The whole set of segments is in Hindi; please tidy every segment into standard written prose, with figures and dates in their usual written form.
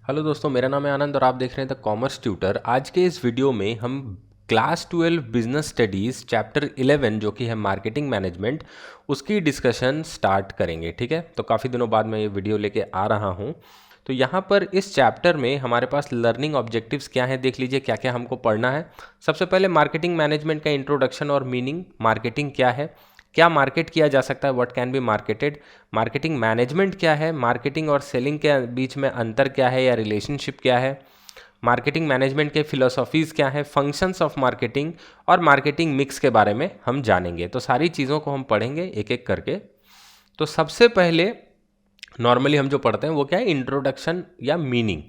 हेलो दोस्तों, मेरा नाम है आनंद और आप देख रहे हैं द कॉमर्स ट्यूटर। आज के इस वीडियो में हम क्लास 12 बिजनेस स्टडीज़ चैप्टर 11 जो कि है मार्केटिंग मैनेजमेंट, उसकी डिस्कशन स्टार्ट करेंगे। ठीक है, तो काफ़ी दिनों बाद मैं ये वीडियो लेके आ रहा हूँ। तो यहाँ पर इस चैप्टर में हमारे पास लर्निंग ऑब्जेक्टिव्स क्या हैं, देख लीजिए क्या क्या हमको पढ़ना है। सबसे पहले मार्केटिंग मैनेजमेंट का इंट्रोडक्शन और मीनिंग, मार्केटिंग क्या है, क्या मार्केट किया जा सकता है, what can be marketed, marketing management क्या है, मार्केटिंग और सेलिंग के बीच में अंतर क्या है या रिलेशनशिप क्या है, मार्केटिंग मैनेजमेंट के फिलोसॉफीज़ क्या है, फंक्शंस ऑफ मार्केटिंग और मार्केटिंग मिक्स के बारे में हम जानेंगे। तो सारी चीज़ों को हम पढ़ेंगे एक एक करके। तो सबसे पहले नॉर्मली हम जो पढ़ते हैं वो क्या है, इंट्रोडक्शन या meaning.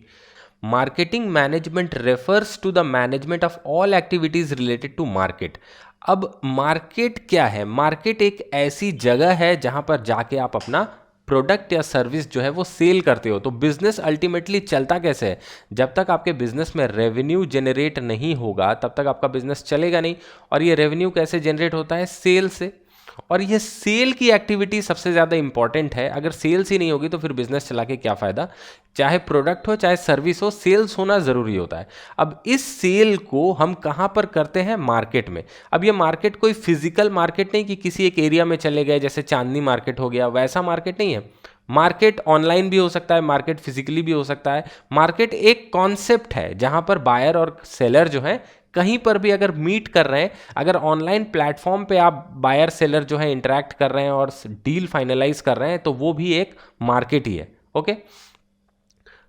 Marketing management refers to the management of all activities related to market. अब मार्केट क्या है? मार्केट एक ऐसी जगह है जहां पर जाके आप अपना प्रोडक्ट या सर्विस जो है वो सेल करते हो। तो बिजनेस अल्टीमेटली चलता कैसे है? जब तक आपके बिजनेस में रेवेन्यू जनरेट नहीं होगा तब तक आपका बिजनेस चलेगा नहीं। और ये रेवेन्यू कैसे जनरेट होता है? सेल से। और ये सेल की एक्टिविटी सबसे ज़्यादा इंपॉर्टेंट है। अगर सेल्स ही नहीं होगी तो फिर बिजनेस चला के क्या फ़ायदा? चाहे प्रोडक्ट हो चाहे सर्विस हो, सेल्स होना ज़रूरी होता है। अब इस सेल को हम कहाँ पर करते हैं? मार्केट में। अब ये मार्केट कोई फिजिकल मार्केट नहीं कि किसी एक एरिया में चले गए, जैसे चांदनी मार्केट हो गया, वैसा मार्केट नहीं है। मार्केट ऑनलाइन भी हो सकता है, मार्केट फिजिकली भी हो सकता है। मार्केट एक कॉन्सेप्ट है जहां पर बायर और सेलर जो है कहीं पर भी अगर मीट कर रहे हैं, अगर ऑनलाइन प्लेटफॉर्म पे आप बायर सेलर जो है इंटरेक्ट कर रहे हैं और डील फाइनलाइज कर रहे हैं, तो वो भी एक मार्केट ही है। ओके,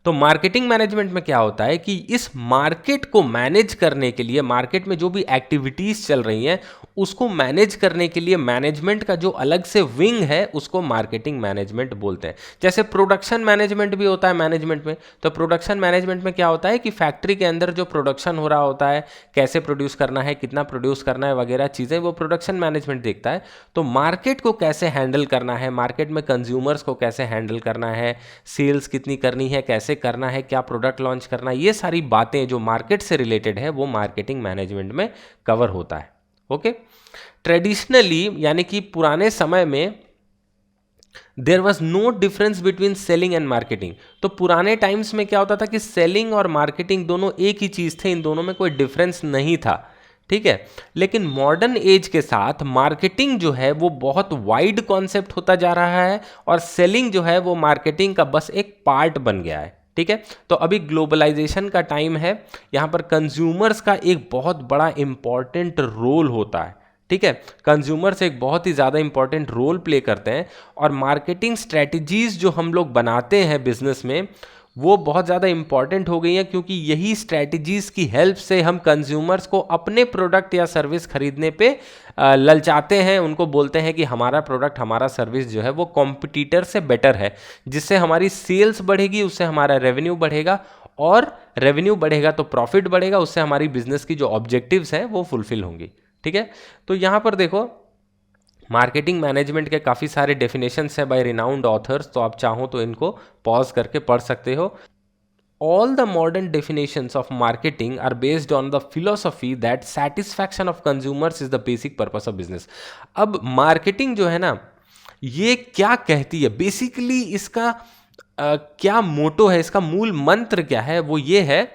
तो मार्केटिंग मैनेजमेंट में क्या होता है कि इस मार्केट को मैनेज करने के लिए, मार्केट में जो भी एक्टिविटीज चल रही हैं उसको मैनेज करने के लिए मैनेजमेंट का जो अलग से विंग है उसको मार्केटिंग मैनेजमेंट बोलते हैं। जैसे प्रोडक्शन मैनेजमेंट भी होता है मैनेजमेंट में। तो प्रोडक्शन मैनेजमेंट में क्या होता है कि फैक्ट्री के अंदर जो प्रोडक्शन हो रहा होता है, कैसे प्रोड्यूस करना है, कितना प्रोड्यूस करना है वगैरह चीज़ें, वो प्रोडक्शन मैनेजमेंट देखता है। तो मार्केट को कैसे हैंडल करना है, मार्केट में कंज्यूमर्स को कैसे हैंडल करना है, सेल्स कितनी करनी है, कैसे करना है, क्या प्रोडक्ट लॉन्च करना है, ये सारी बातें जो मार्केट से रिलेटेड है वो मार्केटिंग मैनेजमेंट में कवर होता है। ओके, ट्रेडिशनली यानी कि पुराने समय में there was no difference between selling and marketing. तो पुराने टाइम्स में क्या होता था कि सेलिंग और मार्केटिंग दोनों एक ही चीज थे, इन दोनों में कोई डिफरेंस नहीं था। ठीक है, लेकिन मॉडर्न एज के साथ मार्केटिंग जो है वो बहुत वाइड कॉन्सेप्ट होता जा रहा है और सेलिंग जो है वो मार्केटिंग का बस एक पार्ट बन गया है। ठीक है, तो अभी ग्लोबलाइजेशन का टाइम है, यहाँ पर कंज्यूमर्स का एक बहुत बड़ा इंपॉर्टेंट रोल होता है। ठीक है, कंज्यूमर्स एक बहुत ही ज़्यादा इंपॉर्टेंट रोल प्ले करते हैं और मार्केटिंग स्ट्रेटजीज जो हम लोग बनाते हैं बिजनेस में वो बहुत ज़्यादा इंपॉर्टेंट हो गई हैं, क्योंकि यही स्ट्रैटेजीज़ की हेल्प से हम कंज्यूमर्स को अपने प्रोडक्ट या सर्विस खरीदने पे ललचाते हैं। उनको बोलते हैं कि हमारा प्रोडक्ट हमारा सर्विस जो है वो कॉम्पिटिटर से बेटर है, जिससे हमारी सेल्स बढ़ेगी, उससे हमारा रेवेन्यू बढ़ेगा और रेवेन्यू बढ़ेगा तो प्रॉफिट बढ़ेगा, उससे हमारी बिजनेस की जो ऑब्जेक्टिव्स हैं वो फुलफिल होंगी। ठीक है, तो यहाँ पर देखो मार्केटिंग मैनेजमेंट के काफ़ी सारे डेफिनेशंस है बाय रिनाउंड ऑथर्स, तो आप चाहो तो इनको पॉज करके पढ़ सकते हो। All the modern definitions of marketing are based on the philosophy that satisfaction of consumers is the basic purpose of business. अब मार्केटिंग जो है ना, ये क्या कहती है बेसिकली, इसका क्या मोटो है, इसका मूल मंत्र क्या है? वो ये है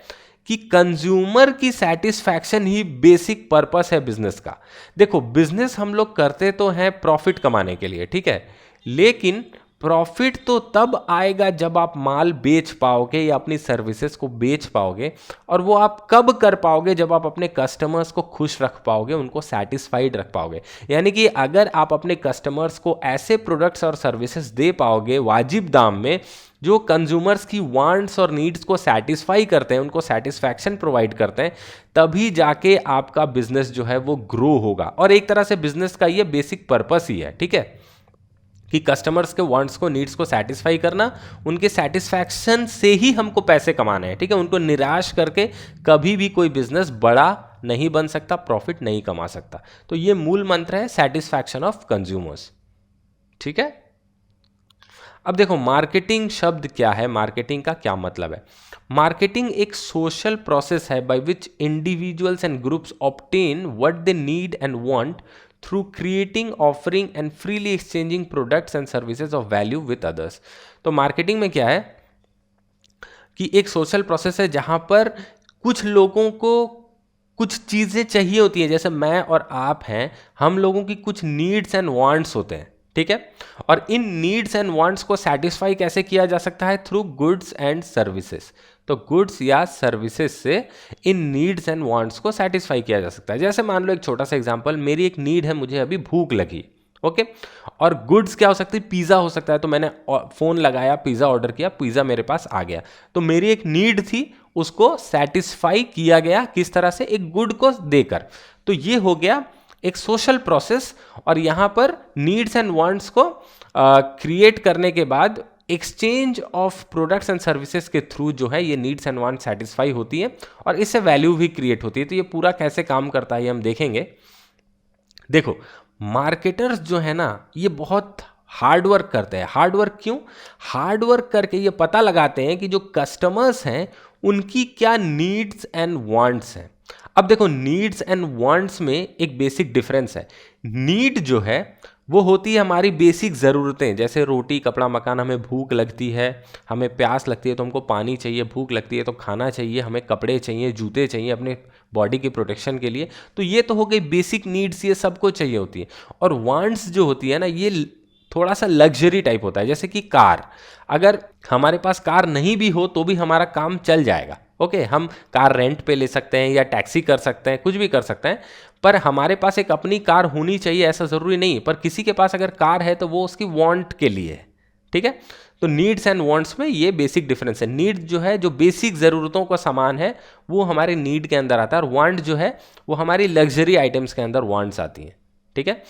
कि कंज्यूमर की सेटिस्फैक्शन ही बेसिक पर्पस है बिजनेस का। देखो, बिजनेस हम लोग करते तो हैं प्रॉफिट कमाने के लिए, ठीक है, लेकिन प्रॉफिट तो तब आएगा जब आप माल बेच पाओगे या अपनी सर्विसेज को बेच पाओगे। और वो आप कब कर पाओगे? जब आप अपने कस्टमर्स को खुश रख पाओगे, उनको सेटिस्फाइड रख पाओगे। यानी कि अगर आप अपने कस्टमर्स को ऐसे प्रोडक्ट्स और सर्विसेज दे पाओगे वाजिब दाम में जो कंज्यूमर्स की वांट्स और नीड्स को सेटिस्फाई करते हैं, उनको सेटिस्फैक्शन प्रोवाइड करते हैं, तभी जाके आपका बिजनेस जो है वो ग्रो होगा। और एक तरह से बिजनेस का ये बेसिक पर्पस ही है। ठीक है, कि कस्टमर्स के वांट्स को, नीड्स को सेटिस्फाई करना, उनके सेटिस्फैक्शन से ही हमको पैसे कमाने हैं। ठीक है, उनको निराश करके कभी भी कोई बिजनेस बड़ा नहीं बन सकता, प्रॉफिट नहीं कमा सकता। तो ये मूल मंत्र है, सेटिस्फैक्शन ऑफ कंज्यूमर्स। ठीक है, अब देखो मार्केटिंग शब्द क्या है, मार्केटिंग का क्या मतलब है। मार्केटिंग एक सोशल प्रोसेस है by which individuals and groups obtain what they need and want through creating, offering and freely exchanging products and services of value with others. तो मार्केटिंग में क्या है कि एक सोशल प्रोसेस है जहाँ पर कुछ लोगों को कुछ चीज़ें चाहिए होती हैं, जैसे मैं और आप हैं, हम लोगों की कुछ नीड्स एंड वांट्स होते हैं, ठीक है। और इन नीड्स एंड वांट्स को सेटिस्फाई कैसे किया जा सकता है? Through goods and services. तो गुड्स या सर्विसेज से इन नीड्स एंड वांट्स को सेटिस्फाई किया जा सकता है। जैसे मान लो एक छोटा सा एग्जांपल, मेरी एक नीड है, मुझे अभी भूख लगी, ओके। और गुड्स क्या हो सकती है? पिज़्ज़ा हो सकता है। तो मैंने फ़ोन लगाया, पिज़्ज़ा ऑर्डर किया, पिज़्ज़ा मेरे पास आ गया। तो मेरी एक नीड थी, उसको सेटिस्फाई किया गया किस तरह से? एक गुड को देकर। तो ये हो गया एक सोशल प्रोसेस। और यहाँ पर नीड्स एंड वांट्स को क्रिएट करने के बाद exchange of products and services के थ्रू जो है ये नीड्स एंड वांट्स सेटिस्फाई होती है और इससे वैल्यू भी क्रिएट होती है। तो ये पूरा कैसे काम करता है ये हम देखेंगे। देखो, मार्केटर्स जो है ना, ये बहुत हार्ड वर्क करते हैं। हार्ड वर्क क्यों? हार्ड वर्क करके ये पता लगाते हैं कि जो कस्टमर्स हैं उनकी क्या नीड्स एंड वांट्स हैं। अब देखो, नीड्स एंड वांट्स में एक बेसिक डिफरेंस है। नीड जो है वो होती है हमारी बेसिक ज़रूरतें, जैसे रोटी कपड़ा मकान। हमें भूख लगती है, हमें प्यास लगती है तो हमको पानी चाहिए, भूख लगती है तो खाना चाहिए, हमें कपड़े चाहिए, जूते चाहिए अपने बॉडी की प्रोटेक्शन के लिए। तो ये तो हो गई बेसिक नीड्स, ये सबको चाहिए होती है। और वांट्स जो होती है ना, ये थोड़ा सा लग्जरी टाइप होता है। जैसे कि कार, अगर हमारे पास कार नहीं भी हो तो भी हमारा काम चल जाएगा, ओके। हम कार रेंट पे ले सकते हैं या टैक्सी कर सकते हैं, कुछ भी कर सकते हैं, पर हमारे पास एक अपनी कार होनी चाहिए ऐसा ज़रूरी नहीं। पर किसी के पास अगर कार है तो वो उसकी वांट के लिए है, ठीक है। तो नीड्स एंड वांट्स में ये बेसिक डिफरेंस है। नीड जो है, जो बेसिक ज़रूरतों का सामान है, वो हमारे नीड के अंदर आता है, और वांट जो है वो हमारी लग्जरी आइटम्स के अंदर वांट्स आती हैं, ठीक है।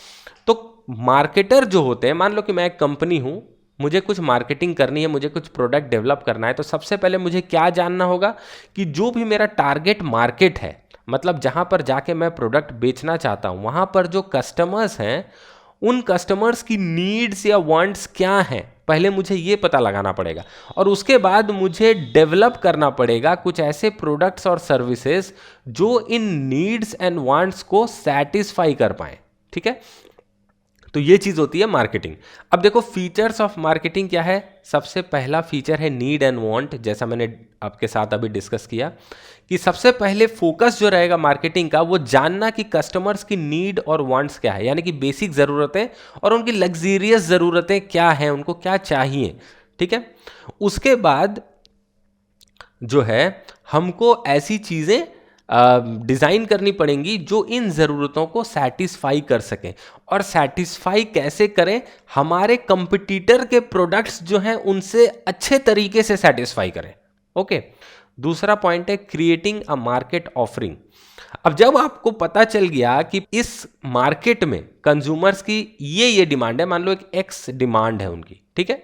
तो मार्केटर जो होते हैं, मान लो कि मैं एक कंपनी हूँ, मुझे कुछ मार्केटिंग करनी है, मुझे कुछ प्रोडक्ट डेवलप करना है, तो सबसे पहले मुझे क्या जानना होगा कि जो भी मेरा टारगेट मार्केट है, मतलब जहाँ पर जाके मैं प्रोडक्ट बेचना चाहता हूँ, वहाँ पर जो कस्टमर्स हैं, उन कस्टमर्स की नीड्स या वांट्स क्या हैं, पहले मुझे ये पता लगाना पड़ेगा। और उसके बाद मुझे डेवलप करना पड़ेगा कुछ ऐसे प्रोडक्ट्स और सर्विसेज जो इन नीड्स एंड वांट्स को सेटिस्फाई कर पाएँ, ठीक है। तो ये चीज़ होती है मार्केटिंग। अब देखो, फीचर्स ऑफ मार्केटिंग क्या है? सबसे पहला फीचर है नीड एंड वांट। जैसा मैंने आपके साथ अभी डिस्कस किया कि सबसे पहले फोकस जो रहेगा मार्केटिंग का, वो जानना कि कस्टमर्स की नीड और वांट्स क्या है, यानी कि बेसिक ज़रूरतें और उनकी लग्जरियस ज़रूरतें क्या हैं, उनको क्या चाहिए, ठीक है। उसके बाद जो है हमको ऐसी चीज़ें डिज़ाइन करनी पड़ेंगी जो इन ज़रूरतों को सेटिस्फाई कर सकें। और सेटिस्फाई कैसे करें? हमारे कंपटीटर के प्रोडक्ट्स जो हैं उनसे अच्छे तरीके से सेटिस्फाई करें, ओके। दूसरा पॉइंट है क्रिएटिंग अ मार्केट ऑफरिंग। अब जब आपको पता चल गया कि इस मार्केट में कंज्यूमर्स की ये डिमांड है, मान लो एक एक्स डिमांड है उनकी, ठीक है।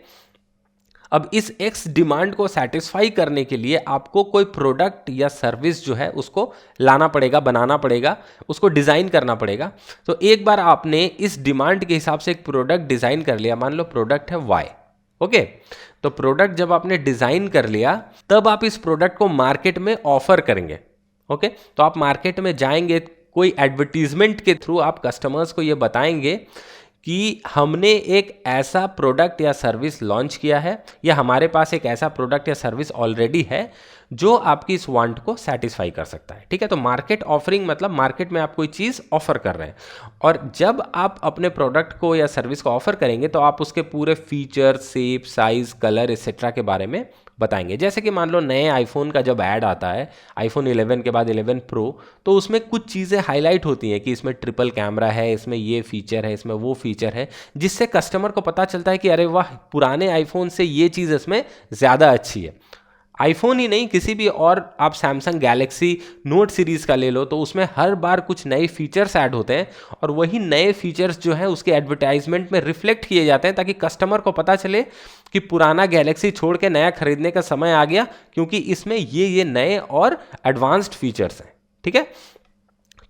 अब इस एक्स डिमांड को सेटिस्फाई करने के लिए आपको कोई प्रोडक्ट या सर्विस जो है उसको लाना पड़ेगा, बनाना पड़ेगा, उसको डिज़ाइन करना पड़ेगा। तो एक बार आपने इस डिमांड के हिसाब से एक प्रोडक्ट डिज़ाइन कर लिया, मान लो प्रोडक्ट है वाई, ओके। तो प्रोडक्ट जब आपने डिज़ाइन कर लिया, तब आप इस प्रोडक्ट को मार्केट में ऑफर करेंगे, ओके। तो आप मार्केट में जाएंगे, कोई एडवर्टीजमेंट के थ्रू आप कस्टमर्स को ये बताएंगे कि हमने एक ऐसा प्रोडक्ट या सर्विस लॉन्च किया है, या हमारे पास एक ऐसा प्रोडक्ट या सर्विस ऑलरेडी है जो आपकी इस वांट को सेटिस्फाई कर सकता है, ठीक है। तो मार्केट ऑफरिंग मतलब मार्केट में आप कोई चीज़ ऑफर कर रहे हैं, और जब आप अपने प्रोडक्ट को या सर्विस को ऑफर करेंगे तो आप उसके पूरे feature, shape, size, colour etcetera के बारे में बताएंगे। जैसे कि मान लो नए आईफोन का जब ऐड आता है, आईफोन 11 के बाद 11 प्रो, तो उसमें कुछ चीज़ें हाईलाइट होती हैं कि इसमें ट्रिपल कैमरा है, इसमें ये फीचर है, इसमें वो फीचर है, जिससे कस्टमर को पता चलता है कि अरे वाह, पुराने आईफोन से ये चीज़ इसमें ज़्यादा अच्छी है। आईफोन ही नहीं, किसी भी और आप सैमसंग गैलेक्सी नोट सीरीज़ का ले लो, तो उसमें हर बार कुछ नए फीचर्स ऐड होते हैं, और वही नए फीचर्स जो है उसके एडवर्टाइजमेंट में रिफ्लेक्ट किए जाते हैं, ताकि कस्टमर को पता चले कि पुराना गैलेक्सी छोड़ के नया खरीदने का समय आ गया, क्योंकि इसमें ये नए और एडवांस्ड फीचर्स हैं, ठीक है।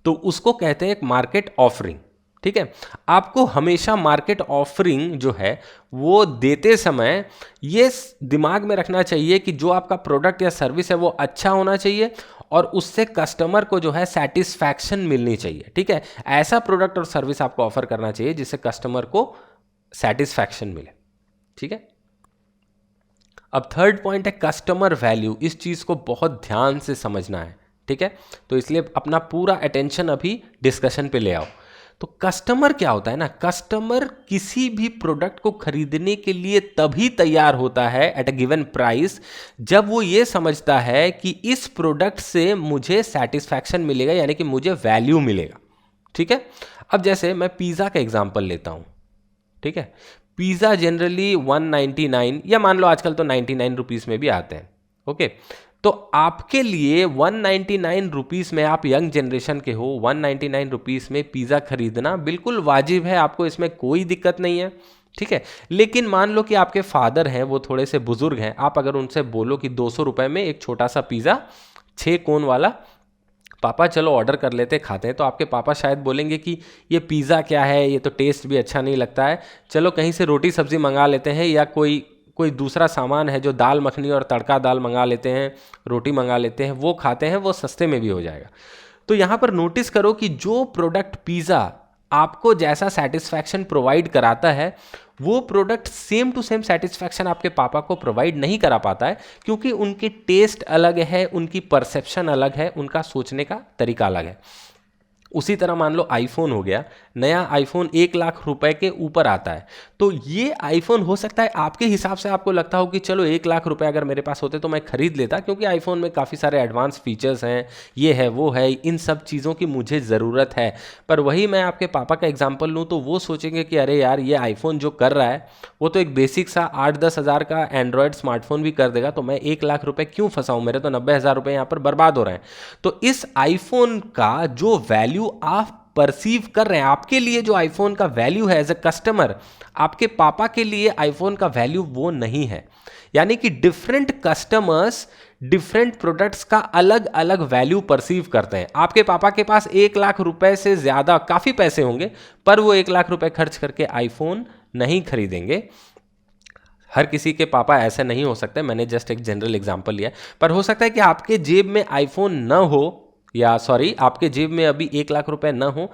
तो उसको कहते हैं एक मार्केट ऑफरिंग, ठीक है। आपको हमेशा मार्केट ऑफरिंग जो है वो देते समय ये दिमाग में रखना चाहिए कि जो आपका प्रोडक्ट या सर्विस है वो अच्छा होना चाहिए, और उससे कस्टमर को जो है सेटिस्फैक्शन मिलनी चाहिए, ठीक है। ऐसा प्रोडक्ट और सर्विस आपको ऑफर करना चाहिए जिससे कस्टमर को सेटिस्फैक्शन मिले, ठीक है। अब थर्ड पॉइंट है कस्टमर वैल्यू। इस चीज़ को बहुत ध्यान से समझना है, ठीक है। तो इसलिए अपना पूरा अटेंशन अभी डिस्कशन पे ले आओ। तो कस्टमर क्या होता है ना, कस्टमर किसी भी प्रोडक्ट को खरीदने के लिए तभी तैयार होता है एट अ गिवन प्राइस जब वो ये समझता है कि इस प्रोडक्ट से मुझे सेटिस्फैक्शन मिलेगा, यानी कि मुझे वैल्यू मिलेगा, ठीक है। अब जैसे मैं पिज़्ज़ा का एग्जांपल लेता हूँ, ठीक है। पिज़्ज़ा जनरली 199 या मान लो आजकल तो 99 रुपीज़ में भी आते हैं, ओके। तो आपके लिए 199 रुपीज़ में, आप यंग जनरेशन के हो, 199 रुपीज़ में पिज़्ज़ा खरीदना बिल्कुल वाजिब है, आपको इसमें कोई दिक्कत नहीं है, ठीक है। लेकिन मान लो कि आपके फादर हैं, वो थोड़े से बुजुर्ग हैं, आप अगर उनसे बोलो कि 200 रुपये में एक छोटा सा पिज़्ज़ा 6 कोन वाला, पापा चलो ऑर्डर कर लेते खाते हैं, तो आपके पापा शायद बोलेंगे कि ये पिज़्ज़ा क्या है, ये तो टेस्ट भी अच्छा नहीं लगता है, चलो कहीं से रोटी सब्ज़ी मंगा लेते हैं, या कोई कोई दूसरा सामान है जो दाल मखनी और तड़का दाल मंगा लेते हैं, रोटी मंगा लेते हैं, वो खाते हैं, वो सस्ते में भी हो जाएगा। तो यहाँ पर नोटिस करो कि जो प्रोडक्ट पिज़्ज़ा आपको जैसा सेटिस्फैक्शन प्रोवाइड कराता है, वो product same to same satisfaction आपके पापा को प्रोवाइड नहीं करा पाता है, क्योंकि उनकी टेस्ट अलग है, उनकी परसेप्शन अलग है, उनका सोचने का तरीका अलग है। उसी तरह मान लो आईफोन हो गया, नया आईफोन 1 लाख रुपए के ऊपर आता है, तो ये आईफोन हो सकता है आपके हिसाब से आपको लगता हो कि चलो 1 लाख रुपए अगर मेरे पास होते तो मैं खरीद लेता, क्योंकि आईफोन में काफ़ी सारे एडवांस फीचर्स हैं, ये है वो है, इन सब चीज़ों की मुझे ज़रूरत है। पर वही मैं आपके पापा का एग्जाम्पल लूँ तो वो सोचेंगे कि अरे यार, ये आईफोन जो कर रहा है वो तो एक बेसिक सा 8-10 हज़ार का एंड्रॉयड स्मार्टफोन भी कर देगा, तो मैं 1 लाख रुपए क्यों फंसाऊँ, मेरे तो 90 हज़ार रुपये यहाँ पर बर्बाद हो रहे हैं। तो इस आईफोन का जो वैल्यू आप परसीव कर रहे हैं, आपके लिए जो आईफोन का वैल्यू है एज अ कस्टमर, आपके पापा के लिए आईफोन का वैल्यू वो नहीं है। यानी कि डिफरेंट कस्टमर्स डिफरेंट प्रोडक्ट्स का अलग अलग वैल्यू परसीव करते हैं। आपके पापा के पास 1 लाख रुपए से ज्यादा काफी पैसे होंगे, पर वो 1 लाख रुपए खर्च करके आईफोन नहीं खरीदेंगे। हर किसी के पापा ऐसे नहीं हो सकते, मैंने जस्ट एक जनरल एग्जांपल लिया, पर हो सकता है कि आपके जेब में आईफोन न हो, या सॉरी आपके जेब में अभी 1 लाख रुपए न हो,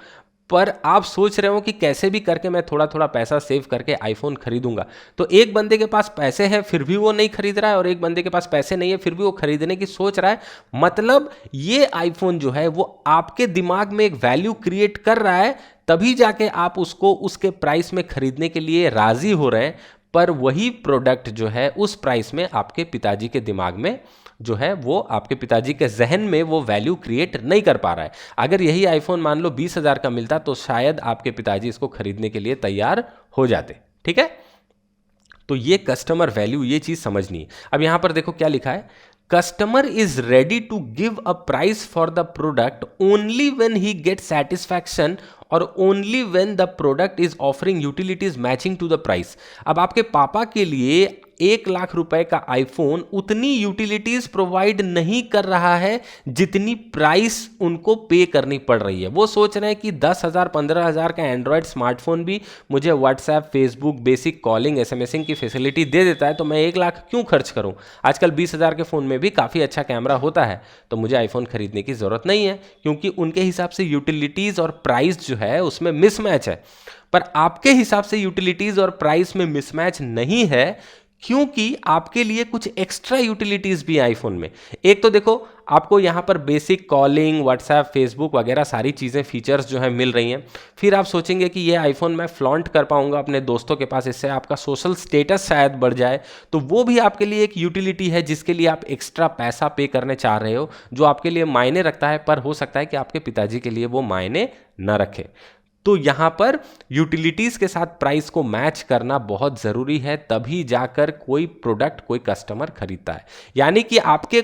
पर आप सोच रहे हो कि कैसे भी करके मैं थोड़ा थोड़ा पैसा सेव करके आईफोन खरीदूंगा। तो एक बंदे के पास पैसे हैं फिर भी वो नहीं खरीद रहा है, और एक बंदे के पास पैसे नहीं है फिर भी वो खरीदने की सोच रहा है। मतलब ये आईफोन जो है वो आपके दिमाग में एक वैल्यू क्रिएट कर रहा है, तभी जाके आप उसको उसके प्राइस में खरीदने के लिए राजी हो रहे हैं। पर वही प्रोडक्ट जो है उस प्राइस में आपके पिताजी के दिमाग में जो है, वो आपके पिताजी के जहन में वो वैल्यू क्रिएट नहीं कर पा रहा है। अगर यही आईफोन मान लो 20,000 का मिलता तो शायद आपके पिताजी इसको खरीदने के लिए तैयार हो जाते, ठीक है। तो ये कस्टमर वैल्यू, ये चीज समझनी है। अब यहां पर देखो क्या लिखा है, customer is ready to give a price for the product only when he get satisfaction और only when the product is offering utilities matching to the price. अब आपके पापा के लिए 1 लाख रुपए का आईफोन उतनी यूटिलिटीज प्रोवाइड नहीं कर रहा है जितनी प्राइस उनको पे करनी पड़ रही है। वो सोच रहे हैं कि 10,000 15,000 का एंड्रॉयड स्मार्टफोन भी मुझे व्हाट्सएप, फेसबुक, बेसिक कॉलिंग, एसएमएसिंग की फैसिलिटी दे देता है, तो मैं 1 लाख क्यों खर्च करूं। आजकल 20,000 के फ़ोन में भी काफ़ी अच्छा कैमरा होता है, तो मुझे आईफोन खरीदने की ज़रूरत नहीं है, क्योंकि उनके हिसाब से यूटिलिटीज़ और प्राइस जो है उसमें मिसमैच है। पर आपके हिसाब से यूटिलिटीज़ और प्राइस में मिसमैच नहीं है, क्योंकि आपके लिए कुछ एक्स्ट्रा यूटिलिटीज भी है आईफोन में। एक तो देखो आपको यहाँ पर बेसिक कॉलिंग, व्हाट्सएप, फेसबुक वगैरह सारी चीज़ें, फीचर्स जो है मिल रही हैं। फिर आप सोचेंगे कि ये आईफोन मैं फ्लॉन्ट कर पाऊंगा अपने दोस्तों के पास, इससे आपका सोशल स्टेटस शायद बढ़ जाए, तो वो भी आपके लिए एक यूटिलिटी है जिसके लिए आप एक्स्ट्रा पैसा पे करने चाह रहे हो, जो आपके लिए मायने रखता है, पर हो सकता है कि आपके पिताजी के लिए वो मायने न रखे। तो यहां पर यूटिलिटीज के साथ प्राइस को मैच करना बहुत जरूरी है, तभी जाकर कोई प्रोडक्ट कोई कस्टमर खरीदता है। यानी कि आपके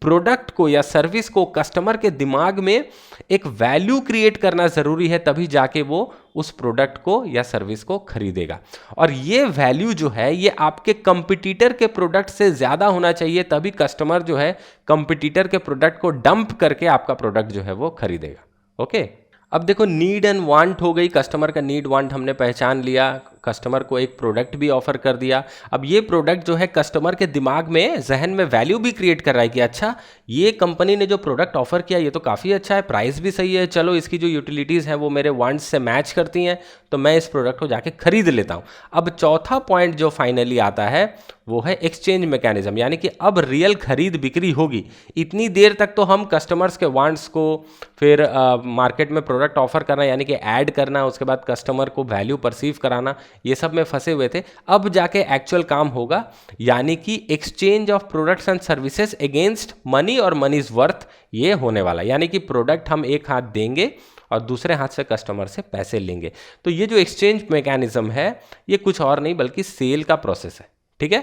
प्रोडक्ट को या सर्विस को कस्टमर के दिमाग में एक वैल्यू क्रिएट करना जरूरी है, तभी जाके वो उस प्रोडक्ट को या सर्विस को खरीदेगा। और ये वैल्यू जो है ये आपके कंपटीटर के प्रोडक्ट से ज्यादा होना चाहिए, तभी कस्टमर जो है कंपटीटर के प्रोडक्ट को डंप करके आपका प्रोडक्ट जो है वो खरीदेगा। ओके, अब देखो नीड एंड वांट हो गई, कस्टमर का नीड वांट हमने पहचान लिया, कस्टमर को एक प्रोडक्ट भी ऑफर कर दिया। अब ये प्रोडक्ट जो है कस्टमर के दिमाग में, जहन में वैल्यू भी क्रिएट कर रहा है कि अच्छा ये कंपनी ने जो प्रोडक्ट ऑफर किया ये तो काफ़ी अच्छा है, प्राइस भी सही है, चलो इसकी जो यूटिलिटीज़ हैं वो मेरे वांट्स से मैच करती हैं, तो मैं इस प्रोडक्ट को जाके खरीद लेता हूँ। अब चौथा पॉइंट जो फाइनली आता है वो है एक्सचेंज मैकेनिज्म, यानी कि अब रियल खरीद बिक्री होगी। इतनी देर तक तो हम कस्टमर्स के वांट्स को, फिर मार्केट में प्रोडक्ट ऑफर करना यानी कि ऐड करना, उसके बाद कस्टमर को वैल्यू परसीव कराना, ये सब में फंसे हुए थे। अब जाके एक्चुअल काम होगा, यानी कि exchange of products and services against money और मनीज वर्थ, ये होने वाला। यानी कि प्रोडक्ट हम एक हाथ देंगे और दूसरे हाथ से कस्टमर से पैसे लेंगे। तो ये जो एक्सचेंज मैकेनिज्म है ये कुछ और नहीं बल्कि सेल का प्रोसेस है। ठीक है,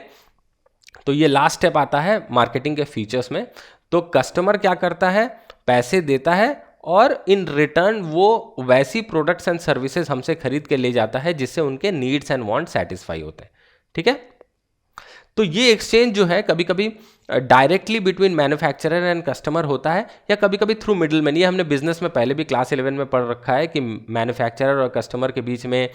तो ये लास्ट स्टेप आता है मार्केटिंग के फीचर्स में। तो कस्टमर क्या करता है, पैसे देता है और इन रिटर्न वो वैसी प्रोडक्ट्स एंड सर्विसेज हमसे खरीद के ले जाता है जिससे उनके नीड्स एंड वांट सेटिस्फाई होते हैं। ठीक है, तो ये एक्सचेंज जो है कभी कभी directly between manufacturer and customer होता है, या कभी कभी थ्रू मिडिलमैन। ये हमने बिजनेस में पहले भी क्लास 11 में पढ़ रखा है कि मैन्युफैक्चरर और कस्टमर के बीच में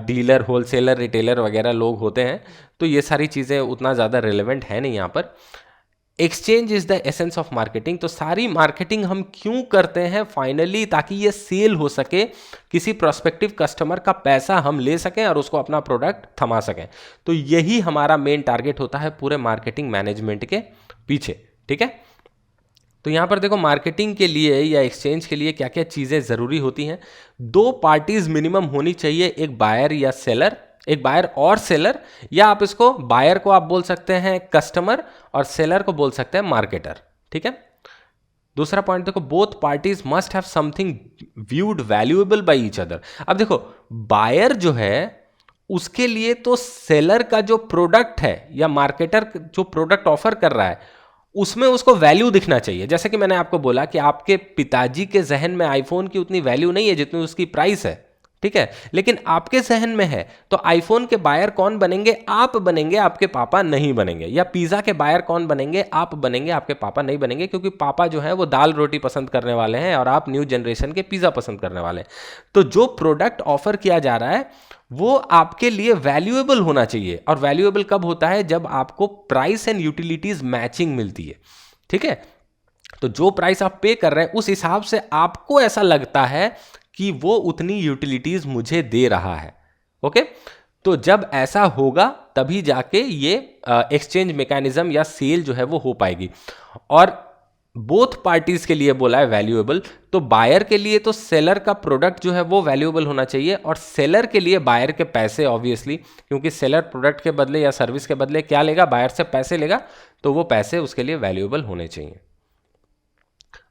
डीलर, होलसेलर, रिटेलर वगैरह लोग होते हैं। तो ये सारी चीज़ें उतना ज़्यादा रिलेवेंट है नहीं यहाँ पर। Exchange is the essence of marketing. तो सारी मार्केटिंग हम क्यों करते हैं फाइनली, ताकि ये सेल हो सके, किसी प्रोस्पेक्टिव कस्टमर का पैसा हम ले सकें और उसको अपना प्रोडक्ट थमा सकें। तो यही हमारा मेन टारगेट होता है पूरे मार्केटिंग मैनेजमेंट के पीछे। ठीक है, तो यहाँ पर देखो मार्केटिंग के लिए या एक्सचेंज के लिए क्या क्या चीज़ें ज़रूरी होती हैं। 2 पार्टीज मिनिमम होनी चाहिए, एक बायर या सेलर, एक बायर और सेलर, या आप इसको बायर को आप बोल सकते हैं कस्टमर और सेलर को बोल सकते हैं मार्केटर। ठीक है, दूसरा पॉइंट देखो, both parties must have something viewed valuable by each other. अब देखो बायर जो है उसके लिए तो सेलर का जो प्रोडक्ट है या मार्केटर जो प्रोडक्ट ऑफर कर रहा है उसमें उसको वैल्यू दिखना चाहिए। जैसे कि मैंने आपको बोला कि आपके पिताजी के जहन में आईफोन की उतनी वैल्यू नहीं है जितनी उसकी प्राइस है। ठीक है, लेकिन आपके जहन में है। तो आईफोन के बायर कौन बनेंगे, आप बनेंगे, आपके पापा नहीं बनेंगे। या पिज़्ज़ा के बायर कौन बनेंगे, आप बनेंगे, आपके पापा नहीं बनेंगे, क्योंकि पापा जो है वो दाल रोटी पसंद करने वाले हैं और आप न्यू जनरेशन के पिज़्ज़ा पसंद करने वाले हैं। तो जो प्रोडक्ट ऑफर किया जा रहा है वो आपके लिए वैल्यूएबल होना चाहिए। और वैल्यूएबल कब होता है, जब आपको प्राइस एंड यूटिलिटीज मैचिंग मिलती है। ठीक है, तो जो प्राइस आप पे कर रहे हैं उस हिसाब से आपको ऐसा लगता है कि वो उतनी यूटिलिटीज मुझे दे रहा है। ओके, तो जब ऐसा होगा तभी जाके ये एक्सचेंज मैकेनिज्म या सेल जो है वो हो पाएगी। और बोथ पार्टीज के लिए बोला है वैल्यूएबल, तो बायर के लिए तो सेलर का प्रोडक्ट जो है वो वैल्यूएबल होना चाहिए, और सेलर के लिए बायर के पैसे, ऑब्वियसली, क्योंकि सेलर प्रोडक्ट के बदले या सर्विस के बदले क्या लेगा, बायर से पैसे लेगा, तो वो पैसे उसके लिए वैल्यूएबल होने चाहिए।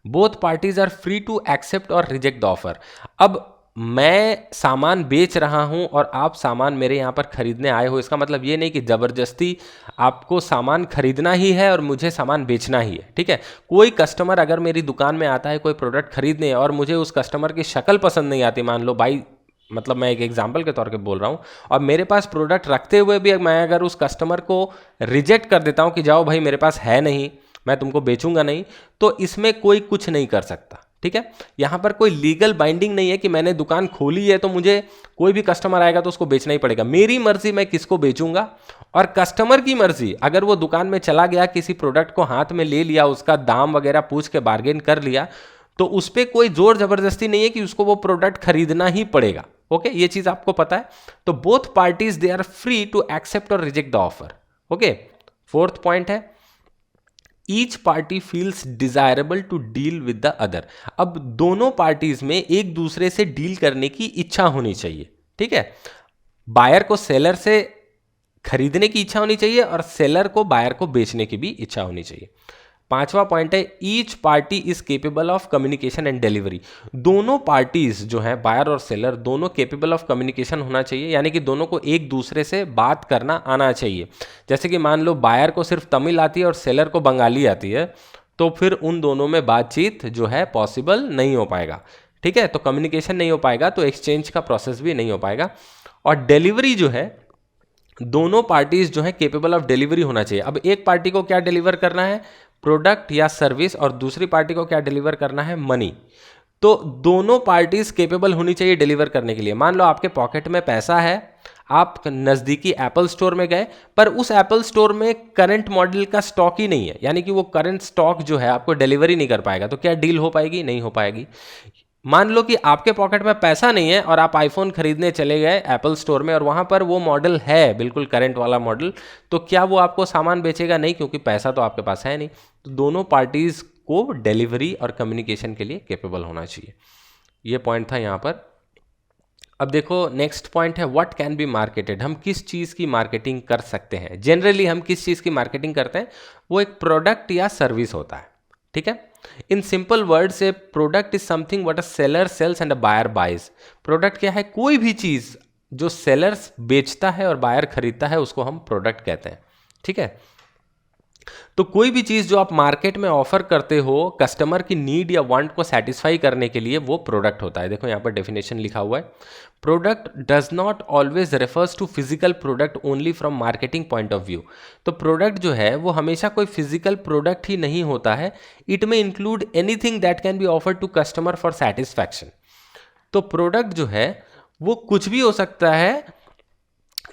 Both parties are free to accept और रिजेक्ट द ऑफर। अब मैं सामान बेच रहा हूं और आप सामान मेरे यहां पर खरीदने आए हो, इसका मतलब ये नहीं कि जबरदस्ती आपको सामान खरीदना ही है और मुझे सामान बेचना ही है। ठीक है, कोई कस्टमर अगर मेरी दुकान में आता है कोई प्रोडक्ट खरीदने और मुझे उस कस्टमर की शक्ल पसंद नहीं आती, मान लो भाई, मतलब मैं एक एग्जाम्पल के तौर पे बोल रहा हूँ, और मेरे पास प्रोडक्ट रखते हुए भी मैं अगर उस कस्टमर को रिजेक्ट कर देता हूँ कि जाओ भाई मेरे पास है नहीं, मैं तुमको बेचूंगा नहीं, तो इसमें कोई कुछ नहीं कर सकता। ठीक है, यहाँ पर कोई लीगल बाइंडिंग नहीं है कि मैंने दुकान खोली है तो मुझे कोई भी कस्टमर आएगा तो उसको बेचना ही पड़ेगा। मेरी मर्जी मैं किसको बेचूंगा, और कस्टमर की मर्जी, अगर वो दुकान में चला गया, किसी प्रोडक्ट को हाथ में ले लिया, उसका दाम वगैरह पूछ के बार्गेन कर लिया, तो उस पर कोई जोर जबरदस्ती नहीं है कि उसको वो प्रोडक्ट खरीदना ही पड़ेगा। ओके, ये चीज आपको पता है। तो both parties they are free to accept और reject the offer. Okay, fourth point है, each party feels desirable to deal with the other. अब दोनों पार्टीज में एक दूसरे से डील करने की इच्छा होनी चाहिए। ठीक है, बायर को सेलर से खरीदने की इच्छा होनी चाहिए और सेलर को बायर को बेचने की भी इच्छा होनी चाहिए। पांचवा पॉइंट है, each party is capable of communication and delivery. दोनों पार्टीज जो है, बायर और सेलर, दोनों केपेबल ऑफ कम्युनिकेशन होना चाहिए, यानी कि दोनों को एक दूसरे से बात करना आना चाहिए। जैसे कि मान लो बायर को सिर्फ तमिल आती है और सेलर को बंगाली आती है, तो फिर उन दोनों में बातचीत जो है पॉसिबल नहीं हो पाएगा। ठीक है, तो कम्युनिकेशन नहीं हो पाएगा तो एक्सचेंज का प्रोसेस भी नहीं हो पाएगा। और डिलीवरी जो है, दोनों पार्टीज जो है केपेबल ऑफ डिलीवरी होना चाहिए। अब एक पार्टी को क्या डिलीवर करना है, प्रोडक्ट या सर्विस, और दूसरी पार्टी को क्या डिलीवर करना है, मनी। तो दोनों पार्टीज केपेबल होनी चाहिए डिलीवर करने के लिए। मान लो आपके पॉकेट में पैसा है, आप नज़दीकी एप्पल स्टोर में गए, पर उस एप्पल स्टोर में करंट मॉडल का स्टॉक ही नहीं है, यानी कि वो करंट स्टॉक जो है आपको डिलीवरी नहीं कर पाएगा, तो क्या डील हो पाएगी? नहीं हो पाएगी। मान लो कि आपके पॉकेट में पैसा नहीं है और आप आईफोन खरीदने चले गए एप्पल स्टोर में और वहाँ पर वो मॉडल है बिल्कुल करंट वाला मॉडल, तो क्या वो आपको सामान बेचेगा? नहीं, क्योंकि पैसा तो आपके पास है नहीं। तो दोनों पार्टीज़ को डिलीवरी और कम्युनिकेशन के लिए कैपेबल होना चाहिए। ये पॉइंट था यहाँ पर। अब देखो नेक्स्ट पॉइंट है व्हाट कैन बी मार्केटेड। हम किस चीज़ की मार्केटिंग कर सकते हैं? जनरली हम किस चीज़ की मार्केटिंग करते हैं? वो एक प्रोडक्ट या सर्विस होता है, ठीक है। In simple words a product is something what a seller sells and a buyer buys. Product क्या है? कोई भी चीज़ जो सेलर्स बेचता है और बायर खरीदता है उसको हम प्रोडक्ट कहते हैं, ठीक है। तो कोई भी चीज़ जो आप मार्केट में ऑफर करते हो कस्टमर की नीड या वांट को सेटिस्फाई करने के लिए, वो प्रोडक्ट होता है। देखो यहाँ पर डेफिनेशन लिखा हुआ है, product does not always refers to physical product only from marketing point of view. तो प्रोडक्ट जो है वो हमेशा कोई फिजिकल प्रोडक्ट ही नहीं होता है, इट में include anything that can be offer to customer for satisfaction. तो प्रोडक्ट जो है वो कुछ भी हो सकता है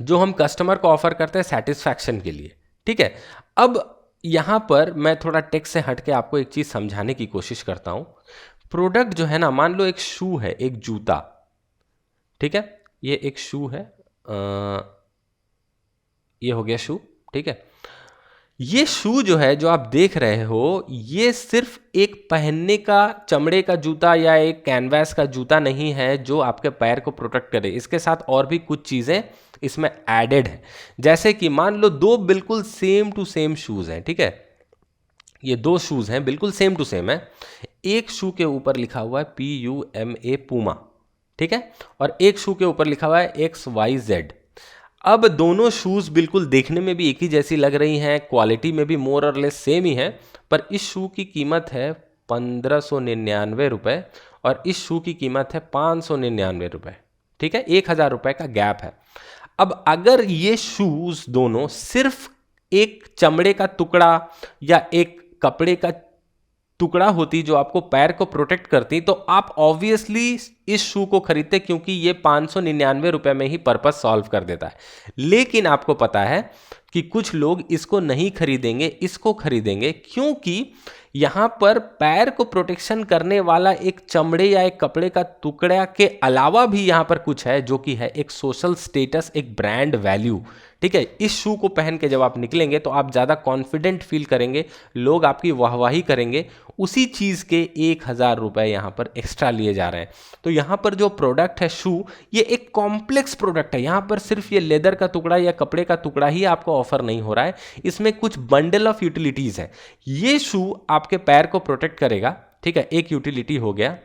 जो हम कस्टमर को ऑफर करते हैं सेटिस्फैक्शन के लिए, ठीक है। अब यहां पर मैं थोड़ा टेक्स्ट से हट के आपको एक चीज समझाने की कोशिश करता हूं। प्रोडक्ट जो है ना, मान लो एक शू है, एक जूता, ठीक है, ये एक शू है, ये हो गया शू, ठीक है। ये शू जो है जो आप देख रहे हो, ये सिर्फ एक पहनने का चमड़े का जूता या एक कैनवास का जूता नहीं है जो आपके पैर को प्रोटेक्ट करे। इसके साथ और भी कुछ चीज़ें इसमें एडेड है। जैसे कि मान लो दो बिल्कुल सेम टू सेम शूज़ हैं, ठीक है, ये दो शूज़ हैं बिल्कुल सेम टू सेम है। एक शू के ऊपर लिखा हुआ है PUMA पूमा, ठीक है, और एक शू के ऊपर लिखा हुआ है XYZ। अब दोनों शूज़ बिल्कुल देखने में भी एक ही जैसी लग रही हैं, क्वालिटी में भी मोर और लेस सेम ही है, पर इस शू की कीमत है 1599 रुपये और इस शू की कीमत है 599 रुपये, ठीक है, 1000 रुपये का गैप है। अब अगर ये शूज़ दोनों सिर्फ एक चमड़े का टुकड़ा या एक कपड़े का टुकड़ा होती जो आपको पैर को प्रोटेक्ट करती, तो आप ऑब्वियसली इस शू को खरीदते, क्योंकि ये 599 रुपए में ही पर्पस सॉल्व कर देता है। लेकिन आपको पता है कि कुछ लोग इसको नहीं खरीदेंगे, इसको खरीदेंगे, क्योंकि यहां पर पैर को प्रोटेक्शन करने वाला एक चमड़े या एक कपड़े का टुकड़ा के अलावा भी यहां पर कुछ है, जो कि है एक सोशल स्टेटस, एक ब्रांड वैल्यू, ठीक है। इस शू को पहन के जब आप निकलेंगे तो आप ज़्यादा कॉन्फिडेंट फील करेंगे, लोग आपकी वाहवाही करेंगे। उसी चीज़ के 1000 रुपये यहाँ पर एक्स्ट्रा लिए जा रहे हैं। तो यहाँ पर जो प्रोडक्ट है शू, ये एक कॉम्प्लेक्स प्रोडक्ट है। यहाँ पर सिर्फ ये लेदर का टुकड़ा या कपड़े का टुकड़ा ही आपको ऑफर नहीं हो रहा है, इसमें कुछ बंडल ऑफ यूटिलिटीज़ है। ये शू आपके पैर को प्रोटेक्ट करेगा, ठीक है, एक यूटिलिटी हो गया,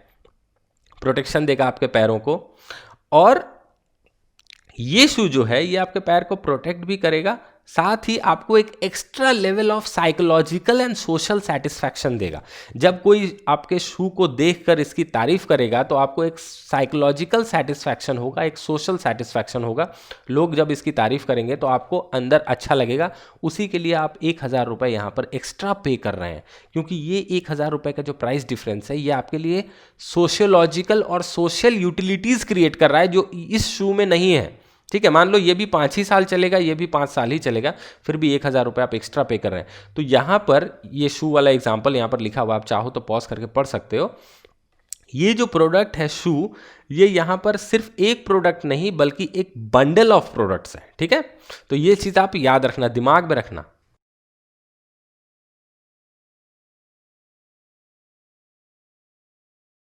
प्रोटेक्शन देगा आपके पैरों को, और ये शू जो है ये आपके पैर को प्रोटेक्ट भी करेगा, साथ ही आपको एक extra level of psychological and social satisfaction देगा। जब कोई आपके शू को देखकर इसकी तारीफ करेगा तो आपको एक साइकोलॉजिकल सेटिस्फैक्शन होगा, एक सोशल सेटिस्फैक्शन होगा। लोग जब इसकी तारीफ करेंगे तो आपको अंदर अच्छा लगेगा। उसी के लिए आप 1000 रुपये यहाँ पर एक्स्ट्रा पे कर रहे हैं, क्योंकि ये 1000 रुपये का जो प्राइस डिफरेंस है ये आपके लिए सोशियोलॉजिकल और सोशल यूटिलिटीज़ क्रिएट कर रहा है जो इस शू में नहीं है, ठीक है। मान लो ये भी 5 ही साल चलेगा, ये भी 5 साल ही चलेगा, फिर भी 1000 रुपये आप एक्स्ट्रा पे कर रहे हैं। तो यहाँ पर ये शू वाला एग्जाम्पल यहाँ पर लिखा हुआ, आप चाहो तो पॉज करके पढ़ सकते हो। ये जो प्रोडक्ट है शू, ये यहाँ पर सिर्फ एक प्रोडक्ट नहीं बल्कि एक बंडल ऑफ प्रोडक्ट्स है, ठीक है। तो ये चीज़ आप याद रखना, दिमाग में रखना।